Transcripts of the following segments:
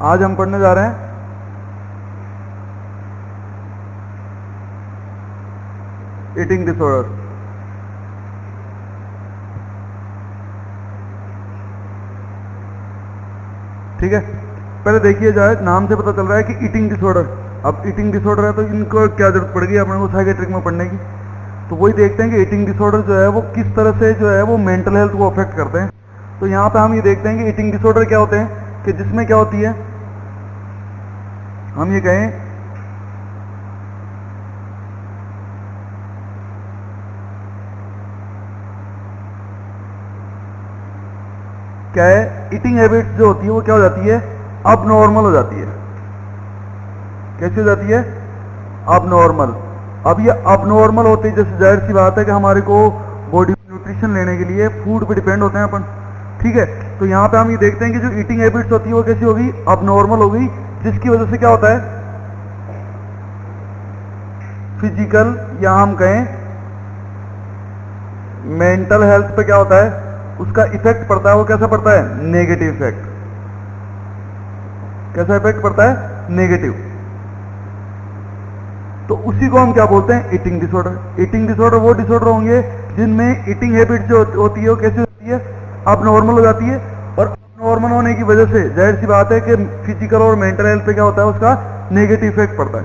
आज हम पढ़ने जा रहे हैं ईटिंग डिसऑर्डर। ठीक है, पहले देखिए जाए, नाम से पता चल रहा है कि ईटिंग डिसऑर्डर। अब ईटिंग डिसऑर्डर है तो इनको क्या जरूरत पड़ गई अपने को साइकेट्रिक में पढ़ने की। तो वही देखते हैं कि ईटिंग डिसऑर्डर जो है वो किस तरह से जो है वो मेंटल हेल्थ को अफेक्ट करते हैं। तो यहाँ पे हम ये देखते हैं कि ईटिंग डिसऑर्डर क्या होते हैं, कि जिसमें क्या होती है, हम ये कहें क्या है, ईटिंग हैबिट्स जो होती है वो क्या हो जाती है, अब नॉर्मल हो जाती है। कैसी हो जाती है, अब नॉर्मल। अब ये अब नॉर्मल होते ही जैसे जाहिर सी बात है कि हमारे को बॉडी में न्यूट्रिशन लेने के लिए फूड पे डिपेंड होते हैं अपन। ठीक है, तो यहाँ पे हम ये देखते हैं कि जो ईटिंग हैबिट्स होती है वो कैसी होगी, अब नॉर्मल हो गई, जिसकी वजह से क्या होता है, फिजिकल या हम कहें मेंटल हेल्थ पे क्या होता है, उसका इफेक्ट पड़ता है। वो कैसा पड़ता है, नेगेटिव इफेक्ट। कैसा इफेक्ट पड़ता है, नेगेटिव। तो उसी को हम क्या बोलते हैं, ईटिंग डिसऑर्डर। ईटिंग डिसऑर्डर वो डिसऑर्डर होंगे जिनमें ईटिंग हैबिट जो होती है वो कैसी होती है, अब नॉर्मल हो जाती है। और अब नॉर्मल होने की वजह से जाहिर सी बात है कि फिजिकल और मेंटल हेल्थ पे क्या होता है, उसका नेगेटिव इफेक्ट पड़ता है।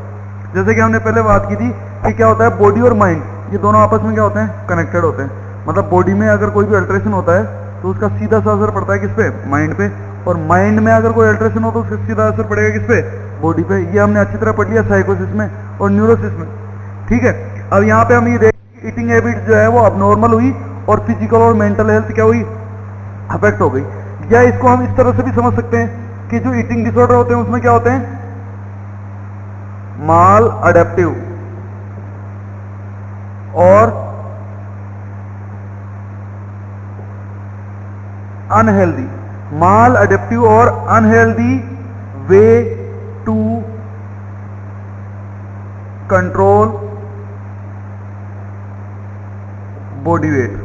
जैसे कि हमने पहले बात की थी कि क्या होता है, बॉडी और माइंड ये दोनों आपस में क्या होते हैं, कनेक्टेड होते हैं। मतलब बॉडी में अगर कोई भी अल्ट्रेशन होता है तो उसका सीधा सा असर पड़ता है किस पे, माइंड पे। और माइंड में अगर कोई अल्ट्रेशन हो तो उसका सीधा असर पड़ेगा किस पे, बॉडी पे। ये हमने अच्छी तरह पढ़ लिया साइकोसिस में और न्यूरोसिस में। ठीक है, अब यहाँ पे हम ये देखें ईटिंग हैबिट जो है वो अब नॉर्मल हुई और फिजिकल और मेंटल हेल्थ क्या हुई, अफेक्ट हो गई। या इसको हम इस तरह से भी समझ सकते हैं कि जो ईटिंग डिसऑर्डर होते हैं उसमें क्या होते हैं, माल अडेप्टिव और अनहेल्दी, माल अडेप्टिव और unhealthy way to control body weight.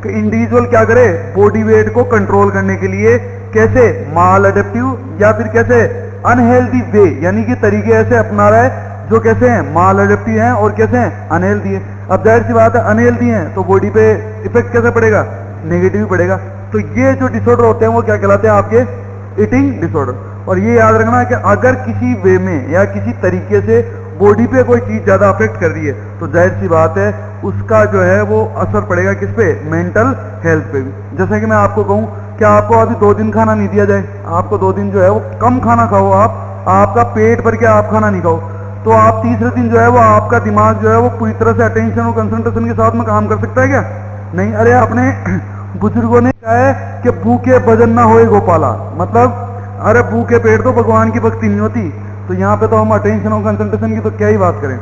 कि इंडिविजुअल क्या करे, बॉडी वेट को कंट्रोल करने के लिए कैसे, माल अडेप्टिव या फिर कैसे, अनहेल्दी वे, यानी कि तरीके ऐसे अपना रहा है जो कैसे हैं, माल अडेप्टिव हैं और कैसे हैं, अनहेल्दी है। अब जाहिर सी बात है अनहेल्दी हैं तो बॉडी पे इफेक्ट कैसे पड़ेगा, नेगेटिव पड़ेगा। तो ये जो डिसऑर्डर होते हैं वो क्या कहलाते हैं, आपके ईटिंग डिसऑर्डर। और ये याद रखना कि अगर किसी वे में या किसी तरीके से बॉडी पे कोई चीज ज्यादा अफेक्ट कर रही है तो जाहिर सी बात है उसका जो है वो असर पड़ेगा किस पे, मेंटल हेल्थ पे भी। जैसे कि मैं आपको कहूं कि आपको अभी 2 दिन खाना नहीं दिया जाए, आपको 2 दिन जो है वो कम खाना खाओ, आपका पेट भर के आप खाना नहीं खाओ, तो आप तीसरे दिन जो है वो आपका दिमाग जो है वो पूरी तरह से अटेंशन और कंसंट्रेशन के साथ में काम कर सकता है क्या, नहीं। अरे अपने बुजुर्गों ने कहा है कि भूखे भजन ना होए गोपाला, मतलब अरे भूखे पेट तो भगवान की भक्ति नहीं होती। तो यहाँ पे तो हम अटेंशन और कंसंट्रेशन की तो क्या ही बात करें,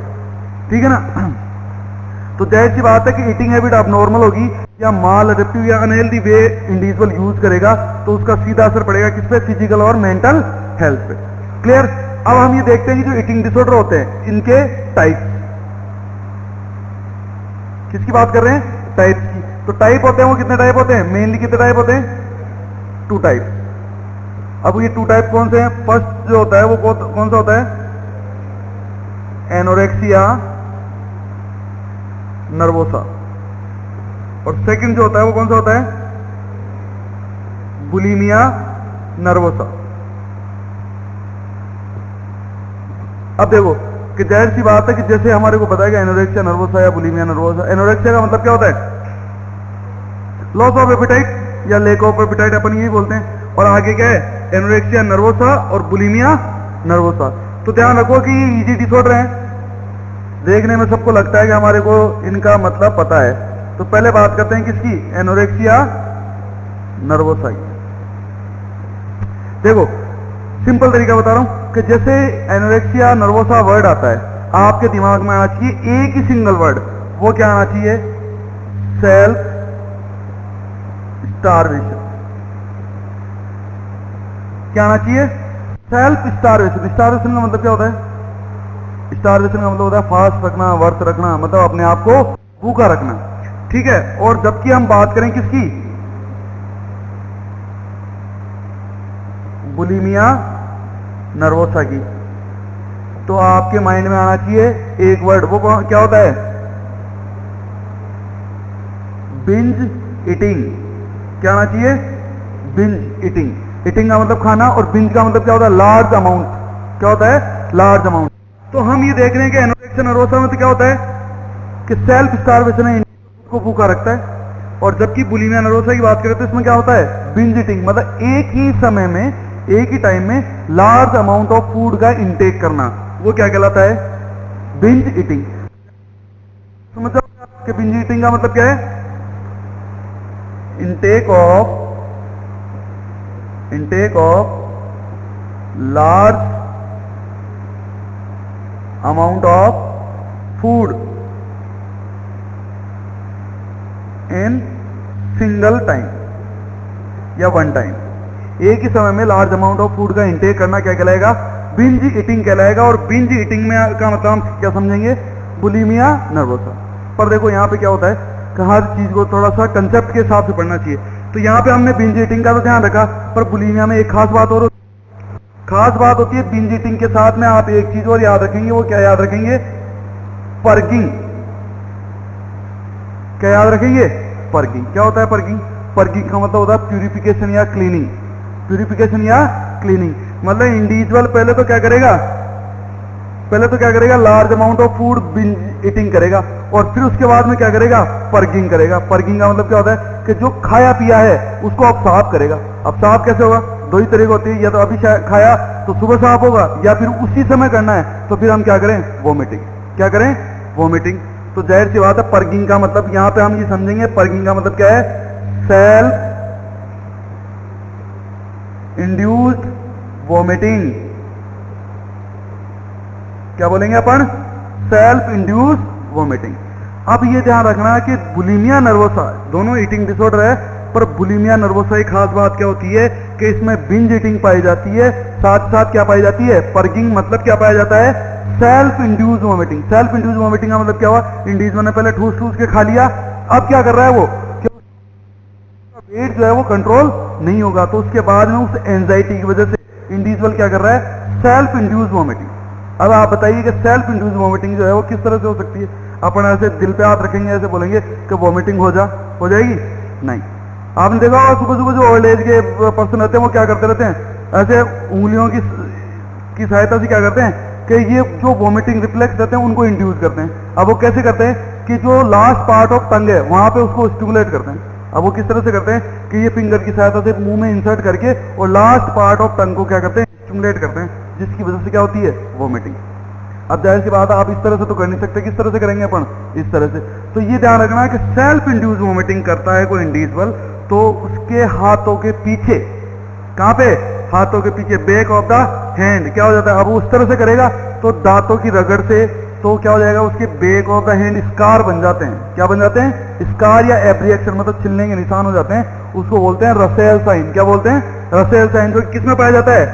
ठीक है ना। तो जाहिर सी बात है कि ईटिंग हैबिट अब नॉर्मल होगी या माल अडेप्टिव या अनहेल्दी वे इंडिविजुअल यूज करेगा तो उसका सीधा असर पड़ेगा किस पे, फिजिकल और मेंटल हेल्थ पे। क्लियर। अब हम ये देखते हैं कि जो ईटिंग डिसऑर्डर होते हैं इनके टाइप, किसकी बात कर रहे हैं, टाइप की। तो टाइप होते हैं वो कितने टाइप होते हैं, मेनली कितने टाइप होते हैं, 2 टाइप। अब ये 2 टाइप कौन से हैं, फर्स्ट जो होता है वो कौन सा होता है, एनोरेक्सिया नर्वोसा। और सेकंड जो होता है वो कौन सा होता है, बुलिमिया नर्वोसा। अब देखो कि जाहिर सी बात है कि जैसे हमारे को पता है कि एनोरेक्सिया नर्वोसा या बुलिमिया नर्वोसा, एनोरेक्सिया का मतलब क्या होता है, लॉस ऑफ एपेटाइट या लेक ऑफ एपेटाइट, अपन यही बोलते हैं। और आगे क्या है, एनोरेक्सिया नर्वोसा और बुलिमिया नर्वोसा। तो ध्यान रखो कि ये इजी डिसऑर्डर है, देखने में सबको लगता है कि हमारे को इनका मतलब पता है। तो पहले बात करते हैं किसकी, एनोरेक्सिया नर्वोसा की। देखो सिंपल तरीका बता रहा हूं कि जैसे एनोरेक्सिया नर्वोसा वर्ड आता है आपके दिमाग में आना चाहिए एक ही सिंगल वर्ड, वो क्या आना चाहिए, सेल्फ स्टारवेशन। क्या आना चाहिए, सेल्फ स्टारवेशन। स्टारवेशन का मतलब क्या होता है, स्टारवेशन का मतलब होता है फास्ट रखना, वर्त रखना, मतलब अपने आप को भूखा रखना, ठीक है। और जबकि हम बात करें किसकी, बुलिमिया नर्वोसा की। तो आपके माइंड में आना चाहिए एक वर्ड, वो क्या होता है? Binge eating. क्या आना चाहिए? Binge eating. ईटिंग का मतलब खाना, और बिंज का मतलब क्या होता है? Large amount. क्या होता है? Large amount. तो हम ये देख रहे हैं कि एनोरेक्सिया नर्वोसा में तो क्या होता है कि सेल्फ स्टार्वेशन है, को भूखा रखता है। और जबकि बुलिमिया नर्वोसा की बात करें तो इसमें क्या होता है? बिंज ईटिंग, मतलब एक ही समय में, एक ही टाइम में लार्ज अमाउंट ऑफ फूड का इंटेक करना, वो क्या कहलाता है? Binge eating. समझ जाओ कि बिंज ईटिंग का मतलब क्या है? Intake of large amount of food in single time या वन टाइम। एक ही समय में लार्ज अमाउंट ऑफ फूड का इंटेक करना क्या कहलाएगा? बिंज ईटिंग कहलाएगा। और बिंज ईटिंग में का मतलब हम क्या समझेंगे? Bulimia nervosa. पर देखो यहाँ पे क्या होता है कि हर चीज को थोड़ा सा कंसेप्ट के हिसाब से पढ़ना चाहिए। तो यहाँ पे हमने बिंज ईटिंग का तो ध्यान रखा, पर बुलिमिया में एक खास बात और खास बात होती है। बिंज ईटिंग के साथ में आप एक चीज और याद रखेंगे, वो क्या याद रखेंगे? पर्गिंग। क्या याद रखेंगे? पर्गिंग। क्या होता है पर्गिंग? पर्गिंग का मतलब होता है प्यूरिफिकेशन या क्लीनिंग। प्यूरिफिकेशन या क्लीनिंग मतलब इंडिविजुअल पहले तो क्या करेगा? Large amount of food binge eating करेगा, और फिर उसके बाद में क्या करेगा? पर्गिंग करेगा। पर्गिंग का मतलब क्या होता है कि जो खाया पिया है उसको अब साफ करेगा। अब साफ कैसे होगा? दो ही तरीके होते हैं, या तो अभी खाया तो सुबह साफ होगा, या फिर उसी समय करना है तो फिर हम क्या करें? वोमिटिंग। क्या करें? वोमिटिंग। तो जाहिर सी बात है पर्गिंग का मतलब यहां पे हम ये समझेंगे, पर्गिंग का मतलब क्या है? Self induced vomiting. क्या बोलेंगे अपन? Self induced vomiting. अब ये ध्यान रखना है कि बुलिमिया नर्वोसा दोनों ईटिंग डिसऑर्डर है, पर बुलिमिया नर्वोसा की खास बात क्या होती है कि इसमें बिंज ईटिंग पाई जाती है, साथ साथ क्या पाई जाती है? पर्गिंग। मतलब क्या पाया जाता है? Self induced vomiting. Self induced vomiting का मतलब क्या हुआ? इंडिविजुअल ने पहले ठूस ठूस के खा लिया, अब क्या कर रहा है वो? वेट जो है वो कंट्रोल नहीं होगा, तो उसके बाद में उस एंजाइटी की वजह से इंडिविजुअल क्या कर रहा है? Self induced vomiting. अब आप बताइए कि सेल्फ इंड्यूस्ड वोमिटिंग जो है वो किस तरह से हो सकती है? अपन ऐसे दिल पे हाथ रखेंगे, ऐसे बोलेंगे कि वोमिटिंग हो जाएगी? नहीं। आपने देखा होगा सुबह सुबह जो ओल्ड एज के पर्सन रहते हैं वो क्या करते रहते हैं? ऐसे उंगलियों की सहायता से क्या करते हैं कि ये जो वोमिटिंग रिफ्लेक्स रहते हैं उनको इंड्यूस करते हैं। अब वो कैसे करते हैं कि जो लास्ट पार्ट ऑफ टंग है वहां पे उसको स्टिमुलेट करते हैं। अब वो किस तरह से करते हैं कि ये फिंगर की सहायता से मुंह में इंसर्ट करके और लास्ट पार्ट ऑफ टंग को क्या करते हैं? स्टिमुलेट करते हैं, जिसकी वजह से क्या होती है? वोमिटिंग। अब जाहिर सी बात है आप इस तरह से तो कर नहीं सकते, किस तरह से करेंगे अपन? इस तरह से। तो ये ध्यान रखना है कि सेल्फ इंड्यूस वोमिटिंग करता है कोई इंडिविजुअल तो उसके हाथों के पीछे, कहां पे? हाथों के पीछे, बैक ऑफ द हैंड क्या हो जाता है? अब वो उस तरह से करेगा तो दांतों की रगड़ से तो क्या हो जाएगा? उसके back of the hand scar बन जाते हैं। क्या बन जाते हैं? स्कार या एब्रिएक्शन, मतलब छिलने के निशान हो जाते हैं। उसको बोलते हैं रसेल साइन। क्या बोलते हैं? Russell sign. जो किसमें पाया जाता है?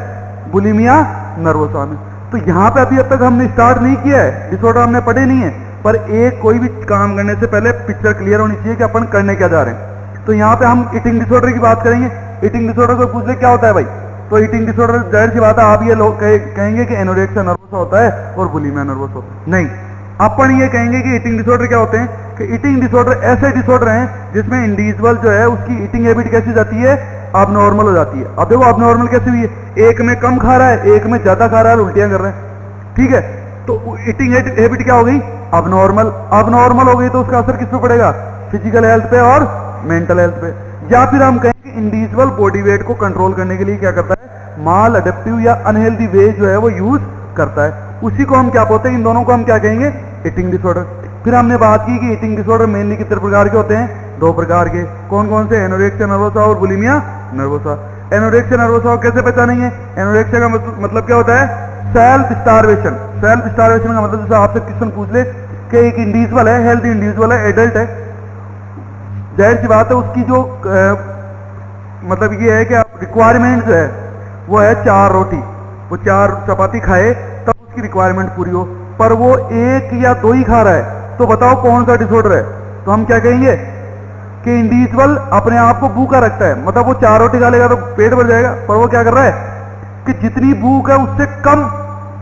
बुलिमिया नर्वोसा में। तो यहाँ पे अभी अब तक हमने स्टार्ट नहीं किया है, डिसऑर्डर हमने पढ़े नहीं है, पर एक कोई भी काम करने से पहले पिक्चर क्लियर होनी चाहिए कि अपन करने क्या जा रहे हैं। तो यहाँ पे हम ईटिंग डिसऑर्डर की बात करेंगे। ईटिंग डिसऑर्डर को पूछ ले क्या होता है भाई? तो ईटिंग डिसऑर्डर जाहिर सी बात है आप ये लोग कहेंगे कि एनोरेक्सिया नर्वोसा होता है और बुलिमिया नर्वोसा होता है। नहीं, अपन ये कहेंगे कि ईटिंग डिसऑर्डर क्या होते हैं कि ईटिंग डिसऑर्डर ऐसे डिसऑर्डर हैं जिसमें इंडिविजुअल जो है उसकी ईटिंग हैबिट कैसी जाती है? अबनॉर्मल हो जाती है। अब देखो अबनॉर्मल कैसे हुई है? एक में कम खा रहा है, एक में ज्यादा खा रहा है, उल्टियां कर रहे हैं। ठीक है, तो ईटिंग हैबिट क्या हो गई? अबनॉर्मल। अबनॉर्मल हो गई तो उसका असर किस पे पड़ेगा? फिजिकल हेल्थ पे और मेंटल हेल्थ पे। या फिर हम कहें कि इंडिविजुअल बॉडी वेट को कंट्रोल करने के लिए क्या करता है? माल अडेप्टिव या अनहेल्दी वे जो है वो यूज करता है। उसी को हम क्या बोलते हैं? इन दोनों को हम क्या कहेंगे? Eating disorder. फिर हमने बात की कि ईटिंग डिसऑर्डर मेनली कितने प्रकार के होते हैं? 2 प्रकार के। कौन कौन से? एनोरेक्सिया नर्वोसा और बुलिमिया नर्वोसा। एनोरेक्सिया नर्वोसा को कैसे पहचानेंगे? एनोरेक्सिया का मतलब क्या होता है? Self starvation. सेल्फ स्टारवेशन का मतलब जैसे आपसे क्वेश्चन पूछ ले कि एक इंडिविजुअल है, हेल्थी इंडिविजुअल है, एडल्ट है, जाहिर सी बात है उसकी जो मतलब ये है कि रिक्वायरमेंट जो है वो है 4 रोटी, वो 4 चपाती खाए तब उसकी रिक्वायरमेंट पूरी हो, पर वो 1 या 2 ही खा रहा है। तो बताओ कौन सा डिसऑर्डर है? तो हम क्या कहेंगे कि इंडिविजुअल अपने आप को भूखा रखता है, मतलब वो 4 रोटी खा लेगा तो पेट भर जाएगा, पर वो क्या कर रहा है? कि जितनी भूख है उससे कम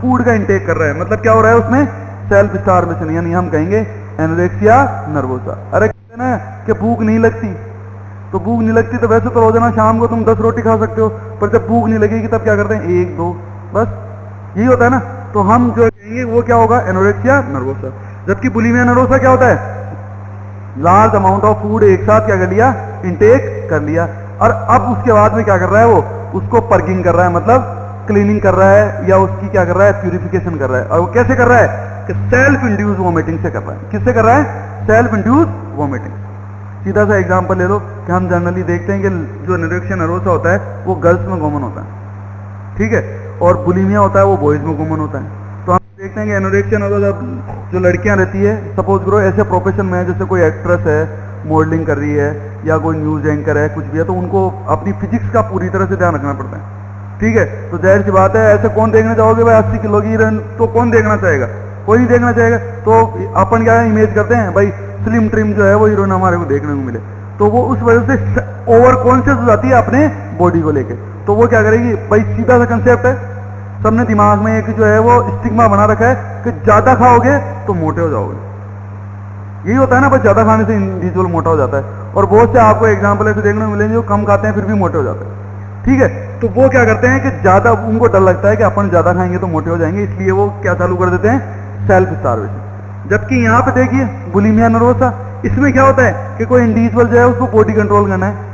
फूड का इंटेक कर रहा है, मतलब क्या हो रहा है उसमें सेल्फ स्टार्वेशन, यानी हम कहेंगे एनोरेक्सिया नर्वोसा। अरे कहते हैं ना कि भूख नहीं लगती, तो भूख नहीं लगती तो वैसे तो रोजाना शाम को तुम 10 रोटी खा सकते हो, पर जब भूख नहीं लगेगी तब क्या करते हैं 1 2, बस यही होता है ना। तो हम जो कहेंगे वो क्या होगा एनोरेक्सिया नर्वोसा। जबकि बुलिमिया नर्वोसा क्या होता है, लार्ज अमाउंट ऑफ फूड एक साथ क्या कर लिया, इंटेक कर लिया, और अब उसके बाद में क्या कर रहा है वो उसको पर्किंग कर रहा है, मतलब क्लीनिंग कर रहा है, या उसकी क्या कर रहा है प्यूरिफिकेशन कर रहा है। और वो कैसे कर रहा है कि सेल्फ इंड्यूस वोमिटिंग से कर रहा है। किससे कर रहा है, सेल्फ इंड्यूस वोमिटिंग। सीधा सा एग्जांपल ले लो कि हम जनरली देखते हैं कि जो एनोरेक्सिया नर्वोसा होता है वो गर्ल्स में कॉमन होता है, ठीक है, और बुलिमिया होता है वो बॉयज में कॉमन होता है। तो हम देखते हैं कि एनोरेक्सिया नर्वोसा जो लड़कियां रहती है, सपोज करो ऐसे प्रोफेशन में है, जैसे कोई एक्ट्रेस है, मॉडलिंग कर रही है, या कोई न्यूज एंकर है, कुछ भी है, तो उनको अपनी फिजिक्स का पूरी तरह से ध्यान रखना पड़ता है, ठीक है। तो जाहिर सी बात है ऐसे कौन देखना चाहोगे भाई 80 किलो की हीरोइन, तो कौन देखना चाहेगा, कोई नहीं देखना चाहेगा। तो अपन क्या इमेज करते हैं भाई स्लिम ट्रिम जो है वो हीरोइन हमारे को देखने को मिले, तो वो उस वजह से ओवर कॉन्शियस हो जाती है अपने बॉडी को लेके। तो वो क्या करेगी भाई, सीधा सा कंसेप्ट है, सबने दिमाग में एक जो है वो स्टिग्मा बना रखा है कि ज्यादा खाओगे तो मोटे हो जाओगे। यही होता है ना, बस ज्यादा खाने से इंडिविजुअल मोटा हो जाता है, और बहुत से आपको एग्जाम्पल ऐसे देखने को मिलेंगे जो कम खाते हैं फिर भी मोटे हो जाते हैं, ठीक है। तो वो क्या करते हैं कि ज्यादा, उनको डर लगता है कि अपन ज्यादा खाएंगे तो मोटे हो जाएंगे, इसलिए वो क्या चालू कर देते हैं, सेल्फ स्टार्वेशन। जबकि यहाँ पे देखिए बुलिमिया नर्वोसा, इसमें क्या होता है कि कोई इंडिविजुअल जो है उसको बॉडी कंट्रोल करना है,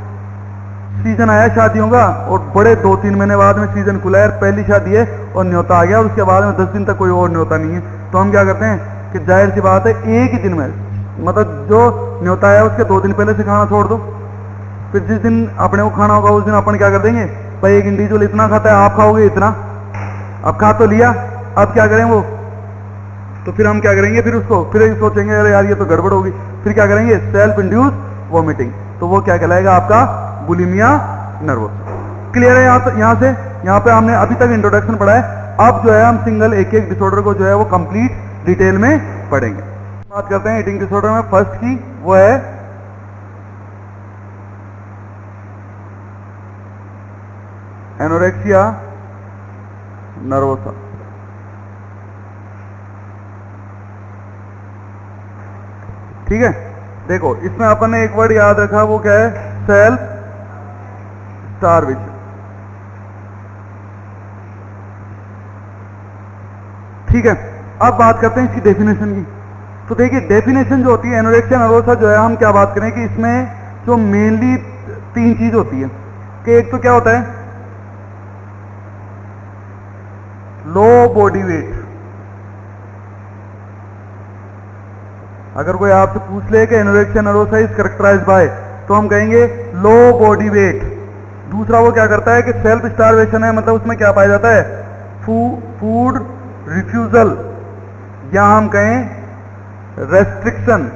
सीजन आया शादियों का, और बड़े 2-3 महीने बाद में सीजन खुला है, पहली शादी है और न्योता आ गया, और उसके बाद में 10 दिन तक कोई और न्योता नहीं है। तो हम क्या करते हैं कि जाहिर सी बात है एक ही दिन में, मतलब जो न्योता है उसके 2 दिन पहले से खाना छोड़ दो, फिर जिस दिन अपने को खाना होगा उस दिन अपन क्या कर देंगे, भाई एक इंडिविजुअल इतना खाता है, आप खाओगे इतना, अब खा तो लिया, अब क्या करें वो, तो फिर हम क्या करेंगे, फिर उसको फिर सोचेंगे अरे यार ये तो गड़बड़ होगी, फिर क्या करेंगे सेल्फ इंड्यूस वोमिटिंग। तो वो क्या कहलाएगा आपका बुलिमिया नर्वोसा। क्लियर है यहाँ से, यहाँ पे हमने अभी तक इंट्रोडक्शन पढ़ा है, अब जो है हम सिंगल एक एक डिसऑर्डर को जो है वो कंप्लीट डिटेल में पढ़ेंगे। बात करते हैं ईटिंग डिसऑर्डर में फर्स्ट की, वो है एनोरेक्सिया नर्वोसा। ठीक है, देखो इसमें अपन ने एक वर्ड याद रखा, वो क्या है, सेल्फ स्टार्वेशन। ठीक है, अब बात करते हैं इसकी डेफिनेशन की। तो देखिए डेफिनेशन जो होती है एनोरेक्सिया नर्वोसा जो है, हम क्या बात करें कि इसमें जो मेनली 3 चीज होती है कि एक तो क्या होता है लो बॉडी वेट। अगर कोई आपसे पूछ ले कि anorexia nervosa is characterised by, तो हम कहेंगे लो बॉडी वेट। दूसरा वो क्या करता है कि सेल्फ स्टार्वेशन है, मतलब उसमें क्या पाया जाता है, फूड रिफ्यूजल, या हम कहें रेस्ट्रिक्शन।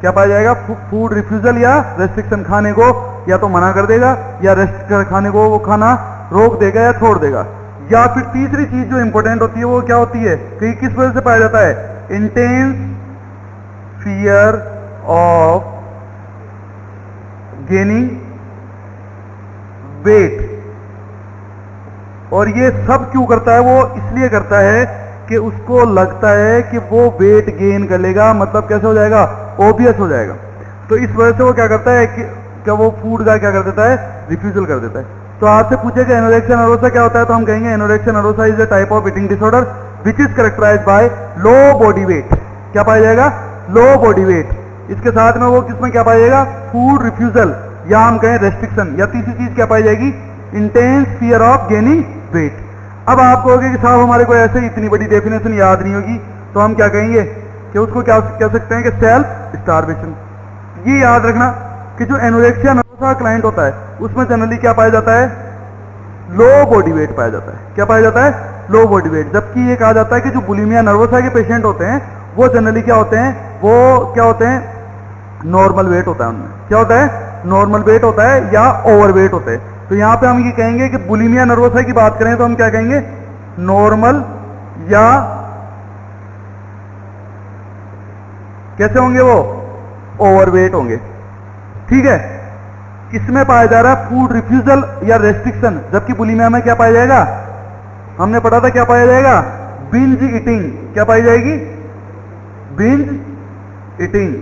क्या पाया जाएगा, फूड रिफ्यूजल या रेस्ट्रिक्शन, खाने को या तो मना कर देगा या खाने को वो खाना रोक देगा या छोड़ देगा। या फिर तीसरी चीज जो इंपॉर्टेंट होती है वो क्या होती है कि किस वजह से पाया जाता है, intense fear of gaining weight. और ये सब क्यों करता है, वो इसलिए करता है कि उसको लगता है कि वो वेट गेन कर लेगा, मतलब कैसे हो जाएगा, ओबियस हो जाएगा। तो इस वजह से वो क्या करता है कि क्या वो फूड का क्या कर देता है, रिफ्यूजल कर देता है। तो आपसे पूछेगा एनोरेक्सिया नर्वोसा क्या होता है, तो हम कहेंगे anorexia nervosa is a type of eating disorder which is characterised by low body weight. क्या पाया जाएगा, लो बॉडी वेट। इसके साथ में वो किसमें क्या पाया जाएगा, फूड रिफ्यूजल, या हम कहें रेस्ट्रिक्शन, या तीसरी चीज क्या पाई जाएगी, intense fear of gaining wait. अब आप कहोगे कि साहब हमारे को ऐसे इतनी बड़ी डेफिनेशन याद नहीं होगी, तो हम क्या कहेंगे कि उसको क्या कह सकते हैं कि सेल्फ स्टार्वेशन। ये याद रखना कि जो एनोरेक्सिया नर्वोसा क्लाइंट होता है उसमें जनरली क्या पाया जाता है, लो बॉडी वेट पाया जाता है। क्या पाया जाता है, लो बॉडी वेट। जबकि ये कहा जाता है कि जो बुलिमिया नर्वोसा के पेशेंट होते हैं वो जनरली क्या होते हैं, वो क्या होते हैं, नॉर्मल वेट होता है उनमें। क्या होता है, नॉर्मल वेट होता है या ओवर वेट होते हैं। तो यहां पे हम ये कहेंगे कि बुलिमिया नर्वोसा की बात करें तो हम क्या कहेंगे, नॉर्मल या कैसे होंगे वो, ओवरवेट होंगे। ठीक है, इसमें पाया जा रहा है फूड रिफ्यूजल या रेस्ट्रिक्शन, जबकि बुलिमिया में क्या पाया जाएगा, हमने पढ़ा था क्या पाया जाएगा, बिंज ईटिंग। क्या पाई जाएगी, बिंज ईटिंग।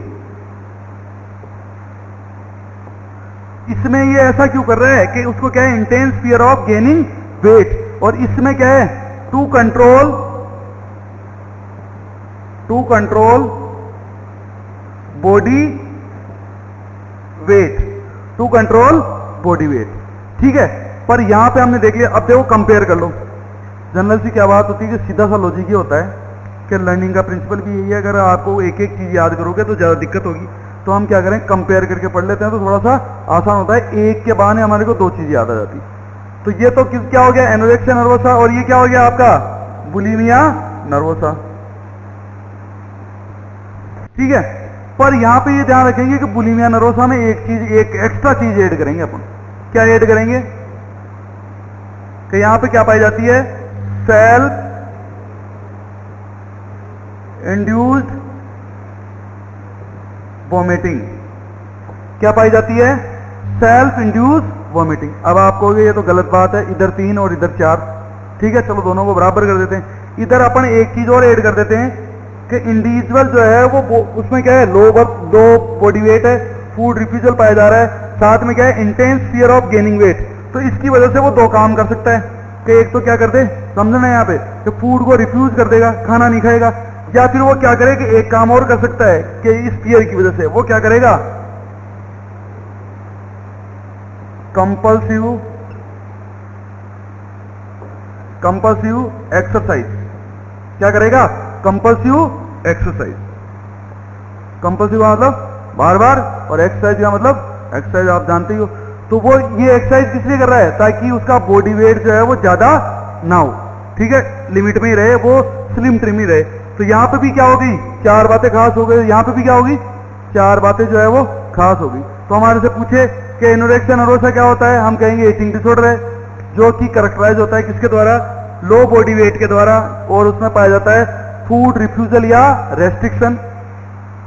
इसमें ये ऐसा क्यों कर रहा है कि उसको क्या है, intense fear of gaining weight, और इसमें क्या है, to control body weight, to control body weight. ठीक है, पर यहां पे हमने देख लिया। अब देखो कंपेयर कर लो। जनरल सी क्या बात होती है कि सीधा सा लॉजिक ही होता है कि लर्निंग का प्रिंसिपल भी यही है, अगर आपको एक एक चीज याद करोगे तो ज्यादा दिक्कत होगी। तो हम क्या करें, कंपेयर करके पढ़ लेते हैं, तो थोड़ा सा आसान होता है। एक के बहाने हमारे को दो चीज याद आ जाती। तो ये तो क्या हो गया, एनोरेक्सिया नर्वोसा, और ये क्या हो गया आपका, बुलिमिया नर्वोसा। ठीक है, पर यहां पे ये ध्यान रखेंगे कि बुलिमिया नर्वोसा में एक एक्स्ट्रा चीज ऐड करेंगे अपन। क्या ऐड करेंगे कि यहां पे क्या पाई जाती है, सेल्फ इंड्यूस्ड वॉमिटिंग। क्या पाई जाती है, सेल्फ इंड्यूस्ड वॉमिटिंग। अब आप कहोगे ये तो गलत बात है, इधर 3 और इधर 4। ठीक है, चलो दोनों को बराबर कर देते हैं। इधर अपन एक चीज और ऐड कर देते हैं कि इंडिविजुअल जो है वो उसमें क्या है, लो बॉडी वेट है, फूड रिफ्यूजल पाया जा रहा है, साथ में क्या है, intense fear of gaining wait. तो इसकी वजह से वो दो काम कर सकता है कि एक तो क्या कर दे, समझना यहाँ पे, कि फूड को रिफ्यूज कर देगा, खाना नहीं खाएगा, या फिर वो क्या करे कि एक काम और कर सकता है कि इस फियर की वजह से वो क्या करेगा, कंपल्सिव एक्सरसाइज। क्या करेगा, कंपल्सिव एक्सरसाइज। कंपल्सिव मतलब बार बार, और एक्सरसाइज का मतलब एक्सरसाइज आप जानते ही हो। तो वो ये एक्सरसाइज किस लिए कर रहा है, ताकि उसका बॉडी वेट जो है वो ज्यादा ना हो। ठीक है, लिमिट में ही रहे, वो स्लिम ट्रिम ही रहे। तो यहां पे भी क्या होगी, 4 बातें खास हो गई। यहां पे भी क्या होगी, 4 बातें जो है वो खास होगी। तो हमारे से पूछे कि एनोरेक्सिया नर्वोसा क्या होता है, हम कहेंगे ईटिंग डिसऑर्डर है, जो कि कैरेक्टराइज होता है किसके द्वारा, लो बॉडी वेट के द्वारा, और उसमें पाया जाता है फूड रिफ्यूजल या restriction,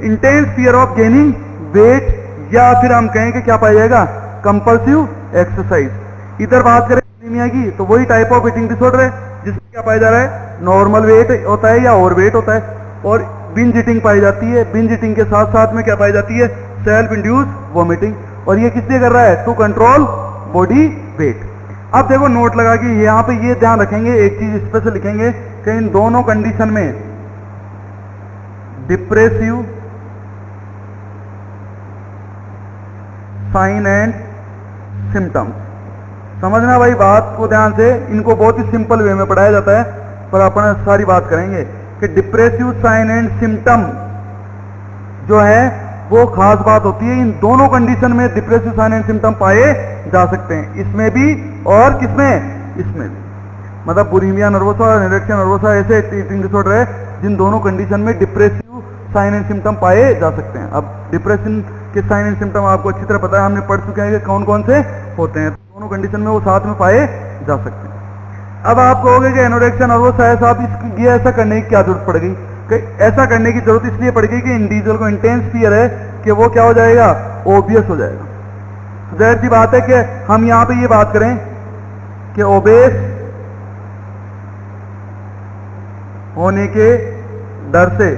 intense fear of gaining wait, या फिर हम कहें कि क्या पाया जाएगा, कंपल्सिव एक्सरसाइज। इधर बात करें बुलिमिया की, तो वही टाइप ऑफ ईटिंग डिसऑर्डर है जिसमें क्या पाया जा रहा है, नॉर्मल वेट होता है या ओवर वेट होता है, और बिंज ईटिंग पाई जाती है। बिंज ईटिंग के साथ साथ में क्या पाई जाती है, सेल्फ इंड्यूस वॉमिटिंग। और ये किस लिए कर रहा है, टू कंट्रोल बॉडी वेट। अब देखो नोट लगा के यहां पे ये ध्यान रखेंगे, एक चीज स्पेशल लिखेंगे कि इन दोनों कंडीशन में डिप्रेसिव साइन एंड सिम्टम्स। समझना भाई बात को ध्यान से, इनको बहुत ही सिंपल वे में पढ़ाया जाता है, पर अपन सारी बात करेंगे कि डिप्रेसिव साइन एंड सिम्टम जो है वो खास बात होती है। इन दोनों कंडीशन में डिप्रेसिव साइन एंड सिम्टम पाए जा सकते हैं, इसमें भी और किसमें, इसमें भी। मतलब बुलिमिया नर्वोसा और एनोरेक्सिया नर्वोसा ऐसे ईटिंग डिसऑर्डर है जिन दोनों कंडीशन में डिप्रेसिव साइन एंड सिम्टम पाए जा सकते हैं। अब डिप्रेशन के साइन एंड सिम्टम आपको अच्छी तरह पता है, हमने पढ़ चुके हैं कि कौन कौन से होते हैं, दोनों कंडीशन में वो साथ में पाए जा सकते हैं। अब आप कहोगे कि एनोरेक्सिया नर्वोसा है साहब, ये ऐसा करने की क्या जरूरत पड़ गई, कि ऐसा करने की जरूरत इसलिए पड़ गई कि इंडिविजुअल को इंटेंस फियर है कि वो क्या हो जाएगा, ओबियस हो जाएगा। जाहिर सी बात है कि हम यहां पे ये बात करें कि ओबेस होने के डर से,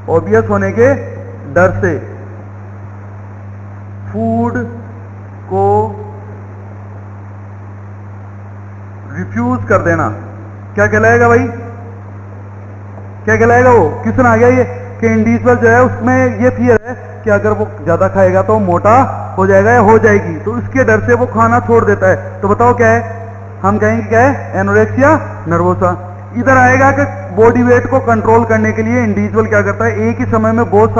ओबियस होने के डर से फूड को रिफ्यूज कर देना क्या कहलाएगा भाई, क्या कहलाएगा, वो क्वेश्चन आ गया ये कि इंडिविजुअल जो है उसमें ये फियर है कि अगर वो ज्यादा खाएगा तो मोटा हो जाएगा या हो जाएगी, तो इसके डर से वो खाना छोड़ देता है। तो बताओ क्या है, हम कहेंगे क्या है, एनोरेक्सिया नर्वोसा। इधर आएगा कि बॉडी वेट को कंट्रोल करने के लिए इंडिविजुअल क्या करता है, एक ही समय में बहुत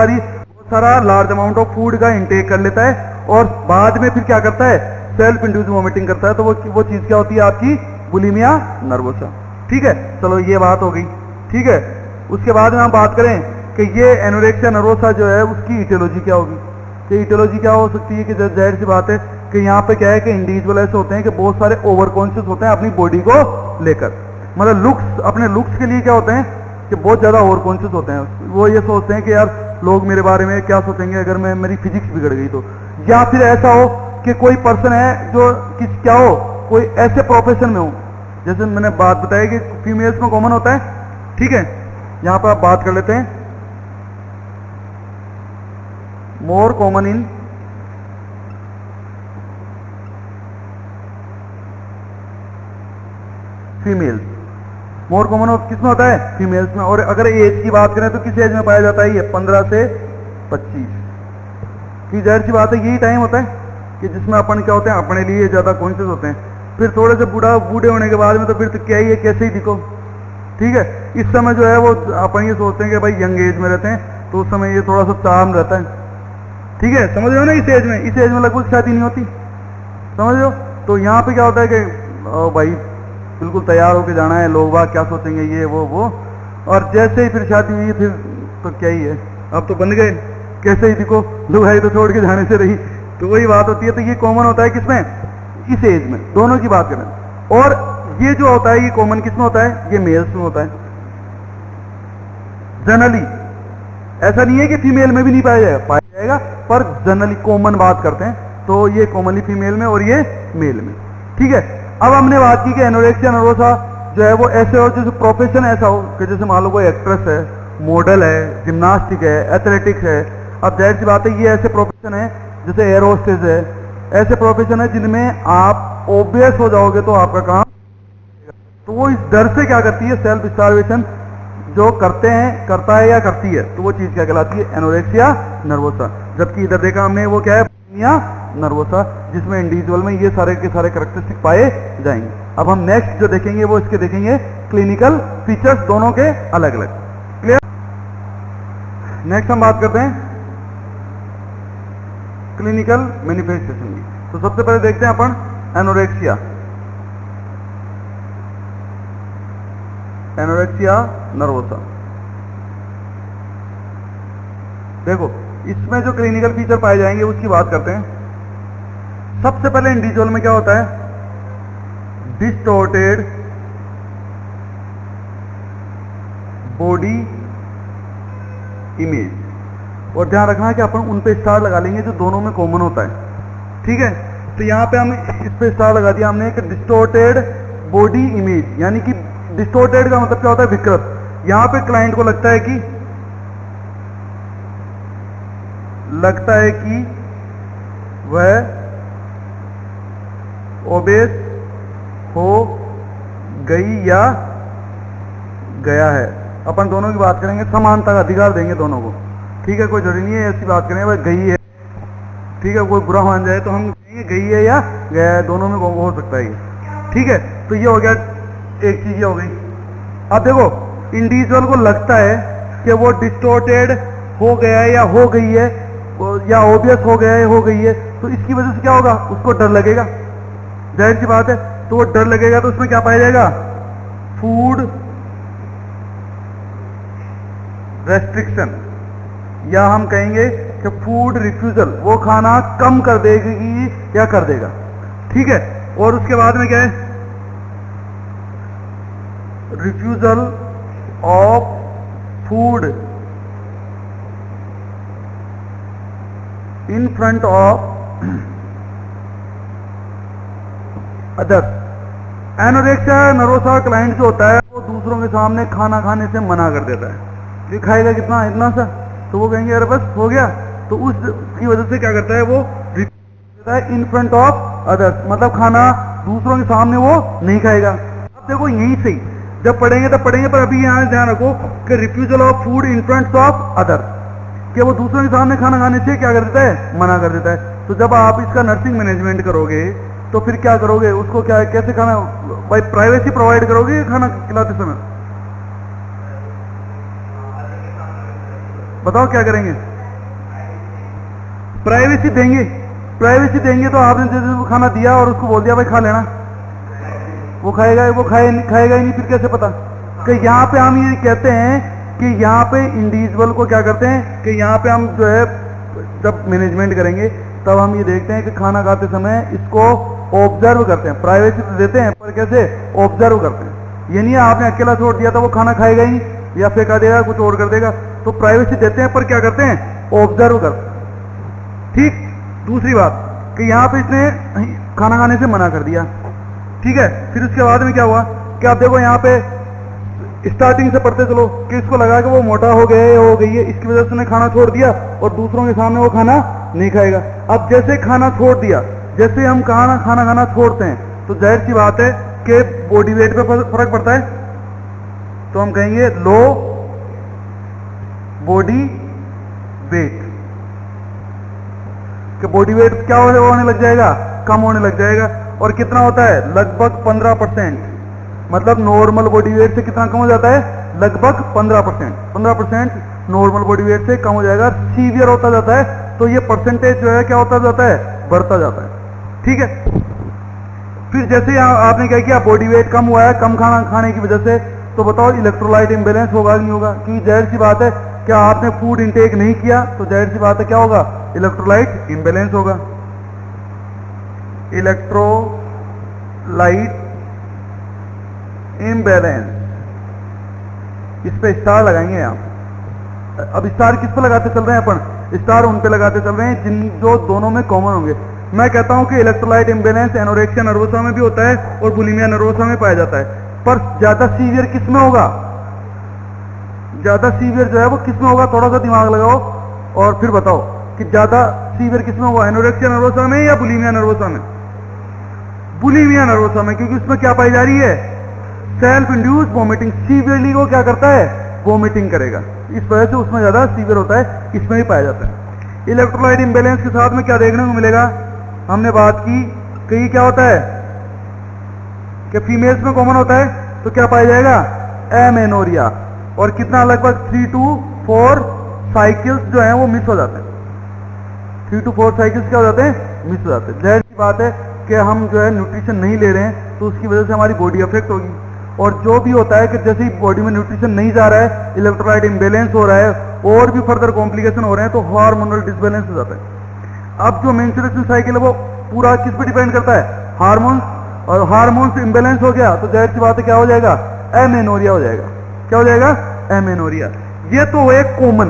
सारा लार्ज अमाउंट ऑफ फूड का इंटेक कर लेता है, और बाद में फिर क्या करता है, सेल्फ इंड्यूस वोमिटिंग करता है। तो वो चीज क्या होती है आपकी, बुलिमिया नर्वोसा। ठीक है, चलो ये बात हो गई। ठीक है, उसके बाद में हम बात करें कि ये एनोरेक्सिया नर्वोसा जो है उसकी इटियोलॉजी क्या होगी। कि इटियोलॉजी क्या हो सकती है कि जाहिर सी बात है कि यहाँ पे क्या है कि इंडिविजुअल ऐसे होते हैं कि बहुत सारे ओवर कॉन्शियस होते हैं अपनी बॉडी को लेकर, मतलब लुक्स, अपने लुक्स के लिए क्या होते हैं कि बहुत ज्यादा ओवर कॉन्शियस होते हैं। वो ये सोचते हैं कि यार लोग मेरे बारे में क्या सोचेंगे अगर मेरी फिजिक्स बिगड़ गई तो, या फिर ऐसा हो कि कोई पर्सन है जो क्या हो, कोई ऐसे प्रोफेशन में हो, जैसे मैंने बात बताई कि फीमेल्स में कॉमन होता है, ठीक है। यहां पर आप बात कर लेते हैं, more common in females, more common किसमें होता है, फीमेल्स में। और अगर एज की बात करें तो किस एज में पाया जाता है, ये 15 से 25 की। जाहिर सी बात है यही टाइम होता है कि जिसमें अपन क्या होते हैं, अपने लिए ज्यादा कॉन्शियस होते हैं। फिर थोड़े से बूढ़े होने के बाद में तो फिर तो क्या ही है, कैसे ही दिखो, ठीक है। इस समय जो है वो अपन ये सोचते हैं कि भाई यंग एज में रहते हैं, तो उस समय ये थोड़ा सा चार्म रहता है, ठीक है, समझ रहे हो ना। इस एज में लगभग शादी नहीं होती, समझ रहे हो। तो यहाँ पे क्या होता है कि भाई बिल्कुल तैयार होकर जाना है, लोग बाग क्या सोचेंगे, ये वो, और जैसे ही फिर शादी हुई फिर तो क्या ही है, अब तो बन गए, कैसे ही दिखो, लुगाई तो छोड़ के जाने से रही। तो वही बात होती है। तो ये कॉमन होता है किसमें, इस एज में, दोनों की बात करें। और ये जो होता है ये कॉमन किसमें होता है, ये मेल्स में होता है जनरली। ऐसा नहीं है कि फीमेल में भी नहीं पाया जाएगा, पर जनरली कॉमन बात करते हैं तो ये कॉमनली फीमेल में और ये मेल में, ठीक है। अब हमने बात की कि एनोरेक्सिया नर्वोसा जो है वो ऐसे हो जैसे प्रोफेशन ऐसा हो कि जैसे मान लो कोई एक्ट्रेस है, मॉडल है, जिम्नास्टिक है, एथलेटिक्स है। अब जाहिर सी बात है ये ऐसे प्रोफेशन है जैसे एयर होस्टेस है, ऐसे प्रोफेशन है जिनमें आप ओबियस हो जाओगे तो आपका काम, तो वो इस डर से क्या करती है, सेल्फ स्टार्वेशन जो करता है या करती है, तो वो चीज क्या कहलाती है, एनोरेक्सिया नर्वोसा। जबकि इधर देखा हमने वो क्या है, बुलिमिया नर्वोसा, जिसमें इंडिविजुअल में ये सारे के सारे कैरेक्टरिस्टिक पाए जाएंगे। अब हम नेक्स्ट जो देखेंगे वो इसके देखेंगे क्लिनिकल फीचर्स, दोनों के अलग अलग, क्लियर। नेक्स्ट हम बात करते हैं क्लिनिकल मैनिफेस्टेशन की। तो सबसे पहले देखते हैं अपन एनोरेक्सिया नर्वोसा। देखो इसमें जो क्लिनिकल फीचर पाए जाएंगे उसकी बात करते हैं। सबसे पहले इंडिविजुअल में क्या होता है, डिस्टॉर्टेड बॉडी इमेज। और ध्यान रखना कि अपन उन पे स्टार लगा लेंगे जो दोनों में कॉमन होता है, ठीक है। तो यहां पे हम इस पे स्टार लगा दिया हमने कि डिस्टॉर्टेड बॉडी इमेज, यानी कि डिस्टॉर्टेड का मतलब क्या होता है, विकृत। यहां पे क्लाइंट को लगता है कि वह ओबेस हो गई या गया है। अपन दोनों की बात करेंगे, समानता का अधिकार देंगे दोनों को, ठीक है। कोई जरूरी नहीं है ऐसी बात करें वह गई है, ठीक है। कोई बुरा मान जाए तो हम कहेंगे गई है या गया है, दोनों में हो सकता है ये, ठीक है। तो ये हो गया, एक चीज ये हो गई। अब देखो इंडिविजुअल को लगता है कि वो डिस्टॉर्टेड हो गया है या हो गई है, या ओबियस हो गया है, हो गई है, तो इसकी वजह से क्या होगा, उसको डर लगेगा, जाहिर सी बात है। तो वो डर लगेगा तो उसमें क्या पाया जाएगा, फूड रेस्ट्रिक्शन, या हम कहेंगे कि फूड रिफ्यूजल, वो खाना कम कर देगी या कर देगा, ठीक है। और उसके बाद में क्या है, refusal of food in front of others. Anorexia nervosa client जो होता है वो दूसरों के सामने खाना खाने से मना कर देता है, ये खाएगा कितना, इतना सा, तो वो कहेंगे अरे बस हो गया। तो उसकी वजह से क्या करता है, वो देता है इन फ्रंट ऑफ अदर्स, मतलब खाना दूसरों के सामने वो नहीं खाएगा। अब देखो यहीं से ही जब पढ़ेंगे तब पढ़ेंगे, पर अभी यहाँ ध्यान रखो कि refusal of food in front of others, कि वो दूसरों के सामने खाना खाने से क्या कर देता है, मना कर देता है। तो जब आप इसका नर्सिंग मैनेजमेंट करोगे तो फिर क्या करोगे, उसको क्या कैसे खाना, भाई प्राइवेसी प्रोवाइड करोगे खाना खिलाते समय, बताओ क्या करेंगे, प्राइवेसी देंगे तो आपने जैसे खाना दिया और उसको बोल दिया भाई खा लेना, वो खाएगा ही नहीं, फिर कैसे पता। कि यहाँ पे हम ये कहते हैं कि यहाँ पे इंडिविजुअल को क्या करते हैं कि यहाँ पे हम जो है जब मैनेजमेंट करेंगे तब हम ये देखते हैं कि खाना खाते समय इसको ऑब्जर्व करते हैं, प्राइवेसी तो देते हैं पर कैसे ऑब्जर्व करते हैं। ये नहीं है आपने अकेला छोड़ दिया था वो खाना खाएगा ही या फेंका देगा, कुछ और कर देगा, तो प्राइवेसी देते हैं पर क्या करते हैं, ऑब्जर्व करते हैं, ठीक। दूसरी बात कि यहाँ पे इसने खाना खाने से मना कर दिया, ठीक है। फिर उसके बाद में क्या हुआ कि आप देखो यहाँ पे स्टार्टिंग से पढ़ते चलो कि इसको लगा कि वो मोटा हो गया है, हो गई है, इसकी वजह से उसने खाना छोड़ दिया और दूसरों के सामने वो खाना नहीं खाएगा। अब जैसे खाना छोड़ दिया, जैसे हम खाना खाना छोड़ते हैं तो जाहिर सी बात है कि बॉडी वेट पे फर्क पड़ता है, तो हम कहेंगे लो बॉडी वेट, कि बॉडी वेट क्या होने लग जाएगा, कम होने लग जाएगा। और कितना होता है, लगभग 15%, मतलब नॉर्मल बॉडी वेट से कितना कम हो जाता है, लगभग 15%। 15% नॉर्मल बॉडी वेट से कम हो जाएगा, सीवियर होता जाता है, तो ये परसेंटेज जो है क्या होता जाता है, बढ़ता जाता है, ठीक है। फिर जैसे आपने क्या किया, बॉडी वेट कम हुआ है कम खाना खाने की वजह से, तो बताओ इलेक्ट्रोलाइट इंबैलेंस होगा कि नहीं होगा, क्योंकि जाहिर सी बात है क्या आपने फूड इंटेक नहीं किया तो जाहिर सी बात है क्या होगा, इलेक्ट्रोलाइट इंबैलेंस होगा। इलेक्ट्रोलाइट इम्बैलेंस, इस पे स्टार लगाएंगे आप। अब स्टार किस पे लगाते चल रहे हैं अपन, स्टार उन पे लगाते चल रहे हैं जिन जो दोनों में कॉमन होंगे। मैं कहता हूं कि इलेक्ट्रोलाइट इम्बैलेंस एनोरेक्सिया नर्वोसा में भी होता है और बुलिमिया नर्वोसा में पाया जाता है, पर ज्यादा सीवियर किस में होगा, ज्यादा सीवियर जो है वो किस में होगा, थोड़ा सा दिमाग लगाओ और फिर बताओ कि ज्यादा सीवियर किस में होगा, एनोरेक्सिया नर्वोसा में या बुलिमिया नर्वोसा में। बुलिमिया नर्वोसा में, क्योंकि उसमें क्या पाई जा रही है, सेल्फ इंड्यूस वॉमिटिंग, सीवियरली वो क्या करता है, वॉमिटिंग करेगा, इस वजह से उसमें ज्यादा सीवियर होता है, इसमें भी पाया जाता है। इलेक्ट्रोलाइट इंबैलेंस के साथ में क्या देखने को मिलेगा, हमने बात की कि क्या होता है कि फीमेल्स में कॉमन होता है, तो क्या पाया जाएगा, एमेनोरिया, और कितना लगभग 3 to 4 साइकिल्स जो हैं वो मिस हो जाते हैं, 3 to 4 साइकिल्स क्या हो जाते हैं, मिस हो जाते हैं। जाहिर सी बात है कि हम जो है न्यूट्रिशन नहीं ले रहे हैं तो उसकी वजह से हमारी बॉडी अफेक्ट होगी, और जो भी होता है कि जैसे ही बॉडी में न्यूट्रिशन नहीं जा रहा है, इलेक्ट्रोलाइट इंबैलेंस हो रहा है और भी फर्दर कॉम्प्लिकेशन हो रहे हैं, तो हार्मोनल डिसबैलेंस हो जाता है। अब जो मेंस्ट्रुएशन साइकिल है वो पूरा किस पे डिपेंड करता है, हार्मोन्स, और हार्मोन्स इंबैलेंस हो गया तो जाहिर सी बात है क्या हो जाएगा, एमेनोरिया हो जाएगा। क्या हो जाएगा, एमेनोरिया। ये तो हुए कॉमन,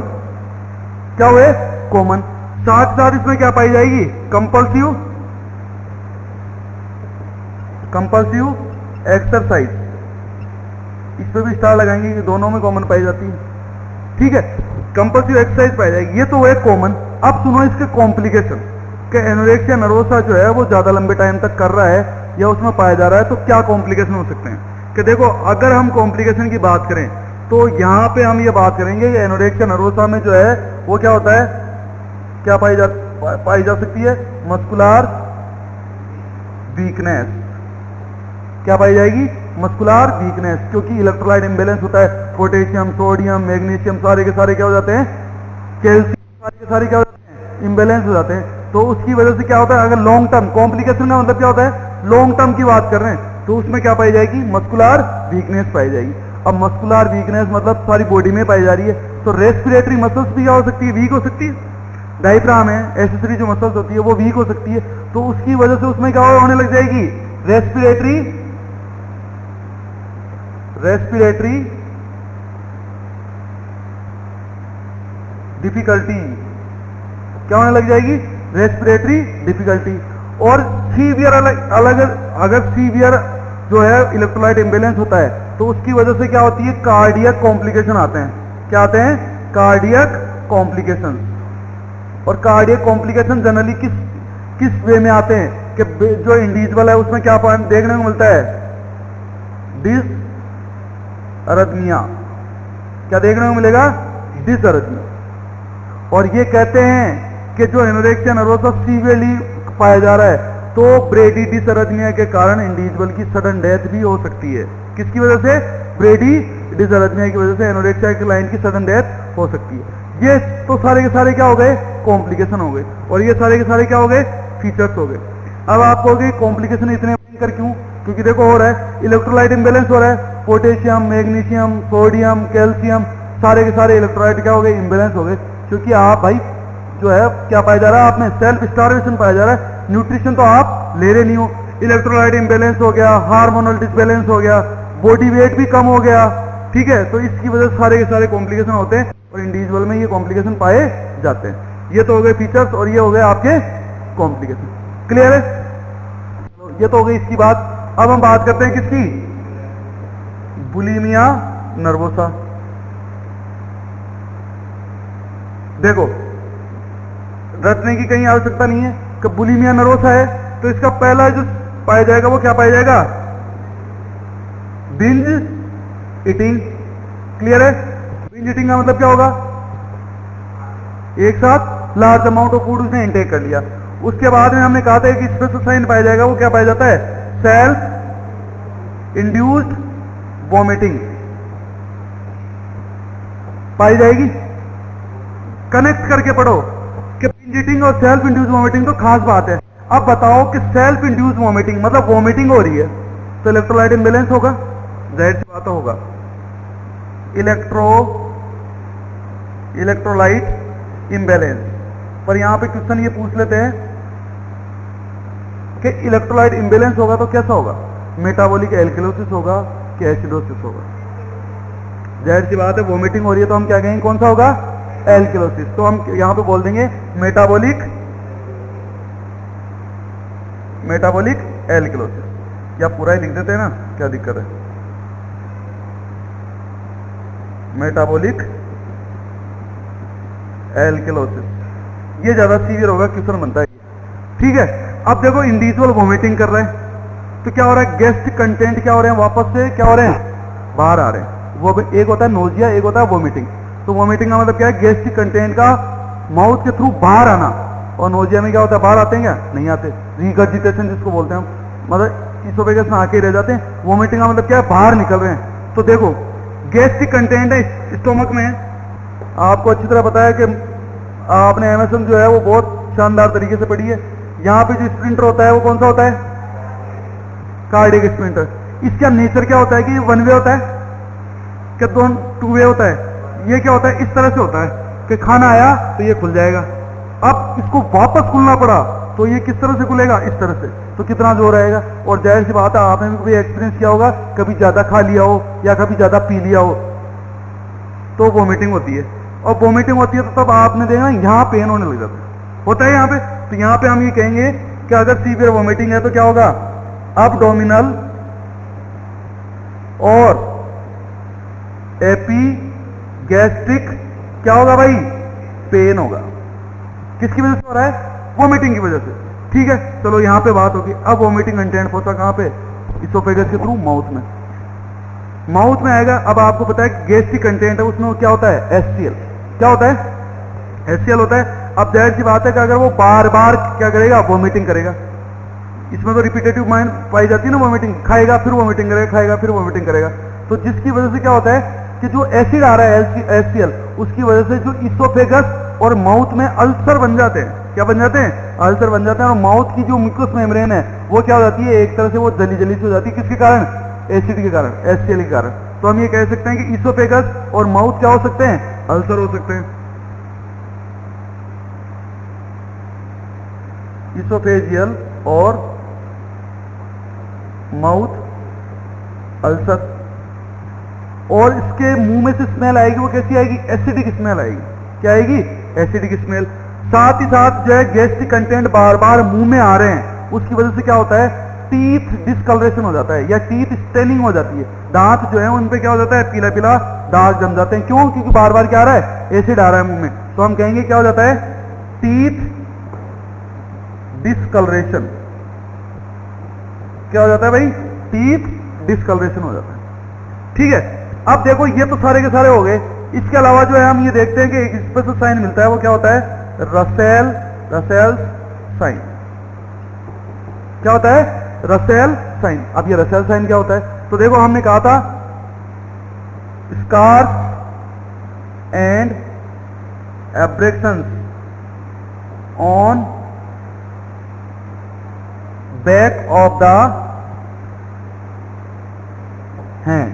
क्या हुए कॉमन। साथ साथ इसमें क्या पाई जाएगी, कंपल्सिव एक्सरसाइज, इस पे भी स्टार लगाएंगे कि दोनों में कॉमन पाई जाती है, ठीक है। कंपल्सिव एक्सरसाइज पाई जाएगी, ये तो हुए कॉमन। अब सुनो इसके कॉम्प्लिकेशन, कि एनोरेक्सिया नर्वोसा जो है वो ज्यादा लंबे टाइम तक कर रहा है या उसमें पाया जा रहा है, तो क्या कॉम्प्लिकेशन हो सकते हैं। कि देखो अगर हम कॉम्प्लिकेशन की बात करें तो यहां पे हम ये बात करेंगे कि एनोरेक्सिया नर्वोसा में जो है वो क्या होता है, क्या पाई जा सकती है, मस्कुलर वीकनेस, क्या पाई जाएगी, मस्कुलर वीकनेस, क्योंकि इलेक्ट्रोलाइट इंबैलेंस होता है, पोटेशियम सोडियम मैग्नीशियम सारे के सारे क्या हो जाते हैं, कैल्शियम सारे के सारे क्या हो जाते हैं, इंबैलेंस हो जाते हैं। तो उसकी वजह से क्या होता है, अगर लॉन्ग टर्म कॉम्प्लिकेशन का मतलब क्या होता है, लॉन्ग टर्म की बात कर रहे हैं, तो उसमें क्या पाई जाएगी, मस्कुलर वीकनेस पाई जाएगी। अब मस्कुलर वीकनेस मतलब सारी बॉडी में पाई जा रही है, तो रेस्पिरेटरी मसल्स भी क्या हो सकती है, वीक हो सकती है। डायफ्राम है, एसेसरी जो मसल्स होती है वो वीक हो सकती है, तो उसकी वजह से उसमें क्या होने लग जाएगी, रेस्पिरेटरी डिफिकल्टी, क्या होने लग जाएगी, रेस्पिरेटरी डिफिकल्टी। और सीवियर अगर सीवियर जो है इलेक्ट्रोलाइट इंबैलेंस होता है तो उसकी वजह से क्या होती है, कार्डियक कॉम्प्लिकेशन आते हैं। क्या आते हैं, कार्डियक कॉम्प्लिकेशन। और कार्डियक कॉम्प्लिकेशन जनरली किस वे में आते हैं, कि जो इंडिविजुअल है उसमें क्या देखने को मिलता है, डिसअरिथमिया, क्या देखने को मिलेगा, डिसअरिथमिया। और ये कहते हैं कि जो एनोरेक्सिया नर्वोसा सीवियरली पाया जा रहा है, तो ब्रेडी डिसअरिथमिया के कारण इंडिविजुअल की सडन डेथ भी हो सकती है। किसकी वजह से, ब्रेडी डिसअरिथमिया की वजह से एनोरेक्सिया क्लाइंट की सडन डेथ हो सकती है। ये तो सारे के सारे क्या हो गए, कॉम्प्लिकेशन हो गए, और ये सारे के सारे क्या हो गए, फीचर्स हो गए। अब आप कहोगे कॉम्प्लिकेशन इतने भयंकर क्यों, क्योंकि देखो हो रहा है, इलेक्ट्रोलाइट इंबैलेंस हो रहा है, पोटेशियम मैग्नीशियम सोडियम कैल्शियम सारे के सारे इलेक्ट्रोलाइट क्या हो गए, इंबैलेंस हो गए। क्योंकि आप भाई जो है क्या पाया जा रहा है, आप में सेल्फ स्टार्वेशन पाया जा रहा है, न्यूट्रिशन तो आप ले रहे नहीं हो। इलेक्ट्रोलाइट इंबैलेंस हो गया, हार्मोनल डिसबैलेंस हो गया, बॉडी वेट भी कम हो गया, ठीक है। तो इसकी वजह से सारे के सारे कॉम्प्लिकेशन होते हैं और इंडिविजुअल में ये कॉम्प्लिकेशन पाए जाते हैं। ये तो हो गए फीचर्स और ये हो गए आपके कॉम्प्लिकेशन। क्लियर है? तो ये तो हो गई इसकी बात। अब हम बात करते हैं किसकी? Bulimia nervosa. देखो रटने की कहीं आवश्यकता नहीं है कि बुलिमिया नर्वोसा है तो इसका पहला जो पाया जाएगा वो क्या पाया जाएगा? Binge eating. क्लियर है? बिंज ईटिंग का मतलब क्या होगा? एक साथ लार्ज अमाउंट ऑफ फूड उसने इंटेक कर लिया। उसके बाद में हमने कहा था कि स्पेशल साइन पाया जाएगा, वो क्या पाया जाता है? सेल्फ इंड्यूस्ड वॉमिटिंग पाई जाएगी। कनेक्ट करके पढ़ो कि बिंज ईटिंग और सेल्फ इंड्यूस्ड वॉमिटिंग तो खास बात है। अब बताओ कि सेल्फ इंड्यूस्ड वॉमिटिंग मतलब वॉमिटिंग हो रही है तो इलेक्ट्रोलाइट इम्बैलेंस होगा, जाहिर सी बात होगा। इलेक्ट्रोलाइट इम्बैलेंस पर यहां पे क्वेश्चन ये पूछ लेते हैं कि इलेक्ट्रोलाइट इम्बैलेंस होगा तो कैसा होगा? मेटाबॉलिक एल्कलोसिस होगा कि एसिडोसिस होगा? जाहिर सी बात है वॉमिटिंग हो रही है तो हम क्या कहेंगे? कौन सा होगा? एल्कलोसिस। तो हम यहां पे बोल देंगे मेटाबॉलिक एल्कलोसिस, या पूरा ही लिख देते हैं ना, क्या दिक्कत है? मेटाबॉलिक एल्कलोसिस ये ज्यादा सीवियर होगा, क्वेश्चन बनता है। ठीक है, अब देखो इंडिविजुअल वॉमिटिंग कर रहे हैं तो क्या हो रहा है? गेस्ट कंटेंट क्या हो रहे हैं? वापस से क्या हो रहे हैं? बाहर आ रहे हैं। वो एक होता है नोजिया, एक होता है वॉमिटिंग। तो वॉमिटिंग का मतलब क्या है? गेस्ट कंटेंट का माउथ के थ्रू बाहर आना। और नोजिया में क्या होता है? बाहर आते हैं क्या? नहीं आते। रिगर्जिटेशन जिसको बोलते हैं हम, मतलब इसोफेगस में आके रह जाते हैं। वॉमिटिंग का मतलब क्या है? बाहर निकल रहे हैं। तो देखो गैस्ट्रिक कंटेंट है स्टोमक में। आपको अच्छी तरह पता है कि आपने एमएसएम जो है वो बहुत शानदार तरीके से पढ़ी है। यहां पे जो स्प्रिंटर होता है वो कौन सा होता है? Cardiac sprinter. इसका नेचर क्या होता है कि वन वे होता है कि टू वे होता है? ये क्या होता है? इस तरह से होता है कि खाना आया तो ये खुल जाएगा। अब इसको वापस खुलना पड़ा तो ये किस तरह से खुलेगा? इस तरह से। तो कितना जोर आएगा? और जाहिर सी बात है आपने भी कोई एक्सपीरियंस किया होगा, कभी ज्यादा खा लिया हो या कभी ज्यादा पी लिया हो तो वॉमिटिंग होती है। और वॉमिटिंग होती है तो तब आपने देखना यहां पेन होने लग जाता है। होता है यहां पे। तो यहां पे हम ये कहेंगे कि अगर सीवियर वॉमिटिंग है तो क्या होगा? अबडोमिनल और एपीगैस्ट्रिक क्या होगा भाई? पेन होगा। किसकी वजह से हो रहा है? वॉमिटिंग की वजह से। ठीक है, चलो यहां पे बात होगी। अब वॉमिटिंग कंटेंट पहुंचा कहां पे? इसोफेगस के थ्रू माउथ में। माउथ में आएगा। अब आपको पता है गैस्ट्रिक कंटेंट है उसमें क्या होता है? एचसीएल। क्या होता है? एचसीएल होता है। अब जाहिर सी बात है कि अगर वो बार बार क्या करेगा? वॉमिटिंग करेगा। इसमें तो रिपीटेटिव माइंड पाई जाती है ना, वॉमिटिंग। खाएगा फिर वॉमिटिंग करेगा, खाएगा फिर वॉमिटिंग करेगा। तो जिसकी वजह से क्या होता है कि जो एसिड आ रहा है एचसीएल, उसकी वजह से जो इसोफेगस और माउथ में अल्सर बन जाते हैं। क्या बन जाते हैं? अल्सर बन जाते हैं। और माउथ की जो म्यूकस मेम्ब्रेन है वो क्या हो जाती है? एक तरह से वो जली जली से हो जाती है। किसके कारण? एसिड के कारण, एचसीएल के कारण। तो हम ये कह सकते हैं कि इसोफेगस और माउथ क्या हो सकते हैं? अल्सर हो सकते हैं। इसोफेजियल और माउथ अल्सर। और इसके मुंह में से स्मेल आएगी, वो कैसी आएगी? एसिडिक स्मेल आएगी। क्या आएगी? Acidic smell. साथ ही साथ जो है गैस्ट्रिक कंटेंट बार बार मुंह में आ रहे हैं, उसकी वजह से क्या होता है? टीथ डिस्कलरेशन हो जाता है या टीथ स्टेनिंग हो जाती है। दांत जो है उन पे क्या हो जाता है? पीला पीला दाग जम जाते हैं। क्यों? क्योंकि बार बार क्या आ रहा है? एसिड आ रहा है मुंह में। तो हम कहेंगे क्या हो जाता है? Teeth discolouration. क्या हो जाता है भाई? टीथ डिस्कलरेशन हो जाता है। ठीक है, अब देखो ये तो सारे के सारे हो गए। इसके अलावा जो है हम ये देखते हैं कि एक स्पेशल साइन मिलता है, वो क्या होता है? Russell's sign. क्या होता है? Russell sign. अब ये रसेल साइन क्या होता है? तो देखो हमने कहा था scars and abrasions on back of the hand.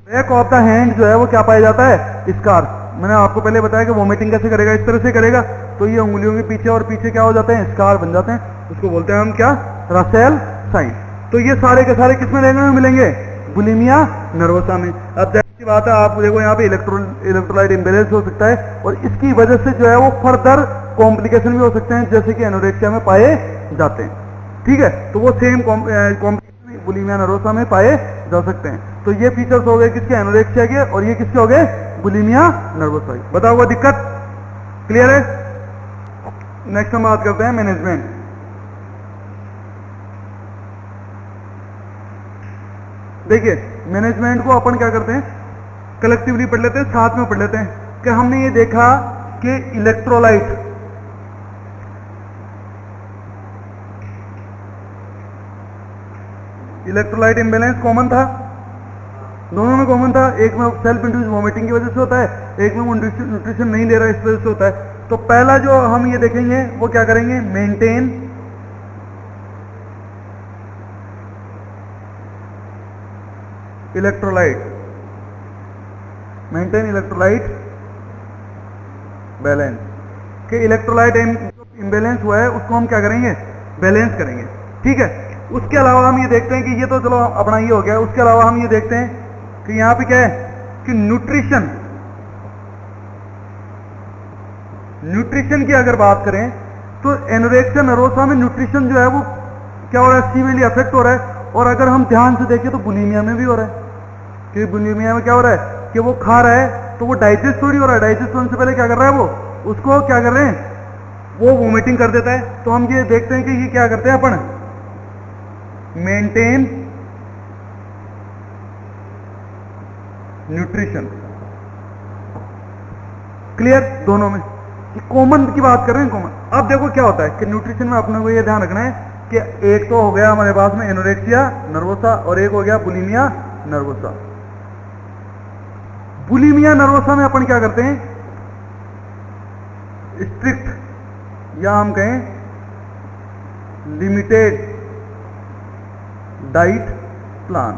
Back of the hand जो है वो क्या पाया जाता है? स्कार। मैंने आपको पहले बताया कि वॉमिटिंग कैसे करेगा? इस तरह से करेगा तो ये उंगलियों के पीछे और पीछे क्या हो जाते हैं? स्कार बन जाते हैं। उसको बोलते हैं हम क्या? Russell sign. तो ये सारे के सारे किसमें देखने में मिलेंगे? बुलिमिया नर्वोसा में। अब जाहिर बात है आप देखो यहाँ पे इलेक्ट्रोलाइट इम्बैलेंस हो सकता है और इसकी वजह से जो है वो फर्दर कॉम्प्लिकेशन भी हो सकते हैं जैसे कि एनोरेक्सिया में पाए जाते हैं। ठीक है, तो वो सेम कॉम्प्लिकेशन बुलिमिया नर्वोसा में पाए जा सकते हैं। तो ये फीचर्स हो गए किसके, एनोरेक्सिया के, और ये किसके हो गए, बुलिमिया नर्वोसा के। बताओ वो दिक्कत क्लियर है? नेक्स्ट हम बात करते हैं मैनेजमेंट। देखिए मैनेजमेंट को अपन क्या करते हैं, कलेक्टिवली पढ़ लेते हैं, साथ में पढ़ लेते हैं। कि हमने ये देखा कि इलेक्ट्रोलाइट इम्बैलेंस कॉमन था, दोनों में कॉमन था। एक में सेल्फ इंड्यूस वोमिटिंग की वजह से होता है, एक में वो न्यूट्रिशन नहीं ले रहा है इस वजह से होता है। तो पहला जो हम ये देखेंगे वो क्या करेंगे, मेंटेन इलेक्ट्रोलाइट बैलेंस। कि इलेक्ट्रोलाइट इम्बैलेंस हुआ है उसको हम क्या करेंगे, बैलेंस करेंगे। ठीक है, उसके अलावा हम ये देखते हैं कि ये तो चलो अपना ये हो गया। उसके अलावा हम ये देखते हैं कि यहां पे क्या है कि न्यूट्रिशन की अगर बात करें तो एनोरेक्सिया नर्वोसा में न्यूट्रिशन जो है वो क्या हो रहा है, सीवियरली अफेक्ट हो रहा है। और अगर हम ध्यान से देखें तो बुलिमिया में भी हो रहा है। कि बुलिमिया में क्या हो रहा है कि वो खा रहा है तो वो डाइजेस्ट थोड़ी हो रहा है, डाइजेस्ट होने से पहले क्या कर रहा है, वो उसको क्या कर रहे हैं, वो वोमिटिंग कर देता है। तो हम ये देखते हैं कि ये क्या करते हैं अपन, मेंटेन न्यूट्रिशन। क्लियर? दोनों में कॉमन की बात कर रहे हैं, कॉमन। अब देखो क्या होता है कि न्यूट्रिशन में अपने को ये ध्यान रखना है कि एक तो हो गया हमारे पास में एनोरेक्सिया नर्वोसा और एक हो गया बुलिमिया नर्वोसा। बुलिमिया नर्वोसा में अपन क्या करते हैं, स्ट्रिक्ट या हम कहें लिमिटेड डाइट प्लान।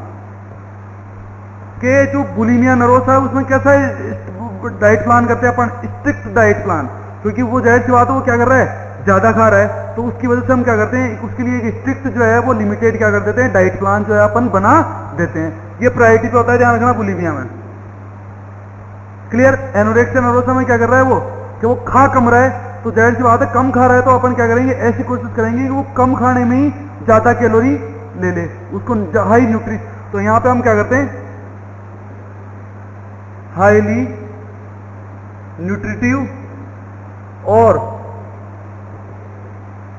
के जो बुलिमिया नर्वोसा है उसमें कैसा है डाइट प्लान करते हैं अपन, स्ट्रिक्ट डाइट प्लान। क्योंकि वो जाहिर सी बात है वो क्या कर रहा है, ज्यादा खा रहा है, तो उसकी वजह से हम क्या करते हैं, उसके लिए एक स्ट्रिक्ट जो है वो लिमिटेड क्या कर देते हैं, डाइट प्लान जो है अपन बना देते हैं। ये प्रायोरिटी पे होता है, ध्यान रखना बुलिमिया में। क्लियर? एनोरेक्सिया नर्वोसा में क्या कर रहा है वो कि वो खा कम रहा है, तो जाहिर सी बात है कम खा रहा है तो अपन क्या करेंगे, ऐसी कोशिश करेंगे कि वो कम खाने में ही ज्यादा कैलोरी ले ले, उसको हाई न्यूट्री। तो यहां पे हम क्या करते हैं, हाईली न्यूट्रिटिव और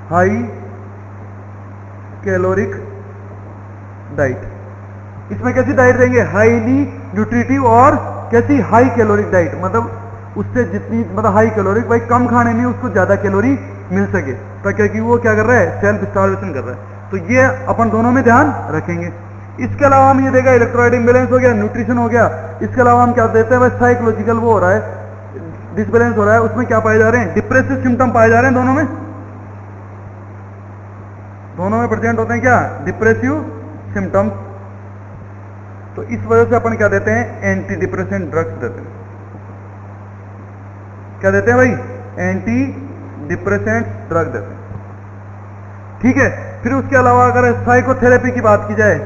हाई कैलोरिक डाइट। इसमें कैसी डाइट देंगे, हाईली न्यूट्रिटिव और कैसी, हाई कैलोरिक डाइट। मतलब उससे जितनी मतलब हाई कैलोरिक, भाई कम खाने में उसको ज्यादा कैलोरी मिल सके, ताकि वो क्या कर रहा है, सेल्फ स्टार्वेशन कर रहा है। तो ये अपन दोनों में ध्यान रखेंगे। इसके अलावा हम ये देखा इलेक्ट्रोलाइट इम्बैलेंस हो गया, न्यूट्रिशन हो गया। इसके अलावा हम क्या देते हैं, बस साइकोलॉजिकल वो हो रहा है, डिसबैलेंस हो रहा है। उसमें क्या पाए जा रहे हैं, डिप्रेसिव सिम्टम पाए जा रहे हैं दोनों में। दोनों में प्रेजेंट होते हैं क्या, डिप्रेसिव सिम्टम्स। तो इस वजह से अपन क्या देते हैं, एंटी डिप्रेसेंट ड्रग्स देते हैं। क्या देते हैं भाई, एंटी डिप्रेसेंट ड्रग देते हैं। ठीक है, फिर उसके अलावा अगर साइकोथेरेपी की बात की जाए,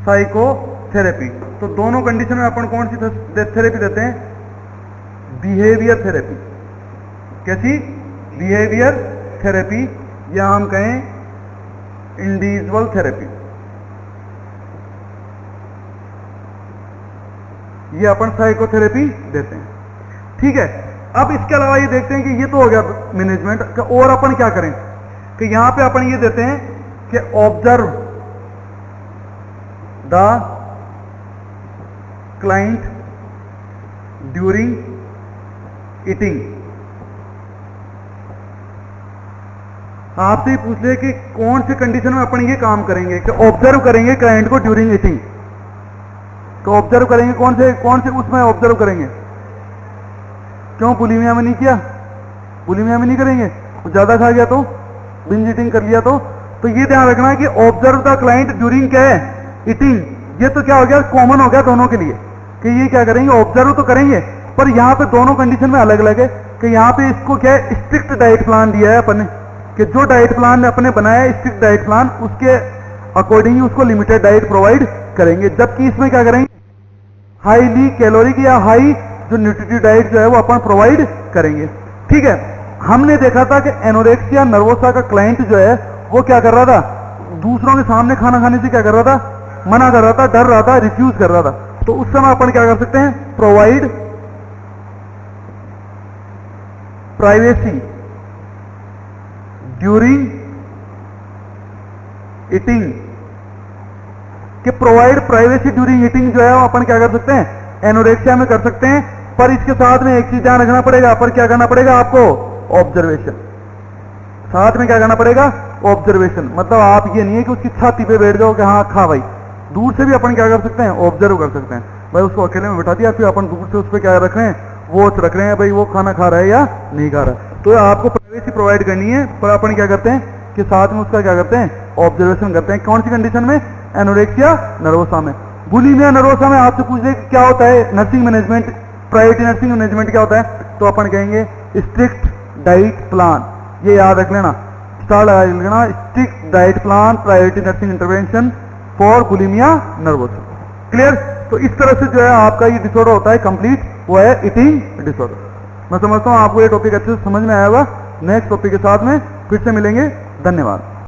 साइकोथेरेपी, तो दोनों कंडीशन में अपन कौन सी थेरेपी देते हैं, बिहेवियर थेरेपी। कैसी, बिहेवियर थेरेपी, या हम कहें इंडिविजुअल थेरेपी। ये अपन साइकोथेरेपी देते हैं। ठीक है, अब इसके अलावा ये देखते हैं कि ये तो हो गया मैनेजमेंट। और अपन क्या करें कि यहां पे अपन ये देते हैं कि observe the client during eating. आपसे पूछ ले कि कौन से कंडीशन में अपन ये काम करेंगे कि ऑब्जर्व करेंगे क्लाइंट को ड्यूरिंग ईटिंग। तो ऑब्जर्व करेंगे कौन से उसमें ऑब्जर्व करेंगे, क्यों बुलिमिया में नहीं किया, बुलिमिया में नहीं करेंगे, ज्यादा खा गया तो, बिंज ईटिंग कर लिया तो ये ध्यान रखना है कि ऑब्जर्व द क्लाइंट ड्यूरिंग क्या है, ईटिंग। ये तो क्या हो गया, कॉमन हो गया दोनों के लिए कि ये क्या करेंगे, ऑब्जर्व तो करेंगे। पर यहाँ पे दोनों कंडीशन में अलग अलग है कि यहाँ पे इसको क्या है, स्ट्रिक्ट डाइट प्लान दिया है अपन ने, कि जो डाइट प्लान अपने बनाया है स्ट्रिक्ट डाइट प्लान, उसके अकॉर्डिंग उसको लिमिटेड डाइट प्रोवाइड करेंगे। जबकि इसमें क्या करेंगे, हाईली कैलोरिक या हाई जो न्यूट्रिटिव डाइट जो है वो अपन प्रोवाइड करेंगे। ठीक है, हमने देखा था कि एनोरेक्सिया नर्वोसा का क्लाइंट जो है वो क्या कर रहा था, दूसरों के सामने खाना खाने से क्या कर रहा था, मना कर रहा था, डर रहा था, रिफ्यूज कर रहा था। तो उस समय अपन क्या कर सकते हैं, प्रोवाइड प्राइवेसी ड्यूरिंग ईटिंग, कि प्रोवाइड प्राइवेसी ड्यूरिंग ईटिंग जो है वो अपन क्या कर सकते हैं, एनोरेक्सिया में कर सकते हैं। पर इसके साथ में एक चीज ध्यान रखना पड़ेगा, पर क्या करना पड़ेगा आपको, ऑब्जर्वेशन। साथ में क्या करना पड़ेगा, ऑब्जर्वेशन। मतलब आप ये नहीं है कि उसकी छाती पे बैठ जाओ कि हाँ खा भाई, दूर से भी अपन क्या कर सकते हैं, ऑब्जर्व कर सकते हैं। भाई उसको अकेले में बिठा दिया, फिर अपन दूर से उस पर क्या रख रहे हैं, वॉच रख रहे हैं भाई वो खाना खा रहा है या नहीं खा रहा है। तो आपको प्राइवेसी प्रोवाइड करनी है, पर अपन क्या करते हैं कि साथ में उसका क्या करते हैं, ऑब्जर्वेशन करते हैं। कौन सी कंडीशन में, एनोरेक्सिया नर्वोसा में। बुलिमिया नर्वोसा में आपसे पूछ दे क्या होता है nursing management, priority nursing management क्या होता है, तो अपन कहेंगे स्ट्रिक्ट डाइट प्लान। ये याद रख लेना, स्टार लगा लेना, strict diet plan priority nursing intervention for bulimia nervosa. Clear. तो इस तरह से जो है आपका ये डिसऑर्डर होता है कंप्लीट, वो है ईटिंग डिसऑर्डर। मैं समझता हूं आपको ये टॉपिक अच्छे से समझ में आया होगा। नेक्स्ट टॉपिक के साथ में फिर से मिलेंगे। धन्यवाद।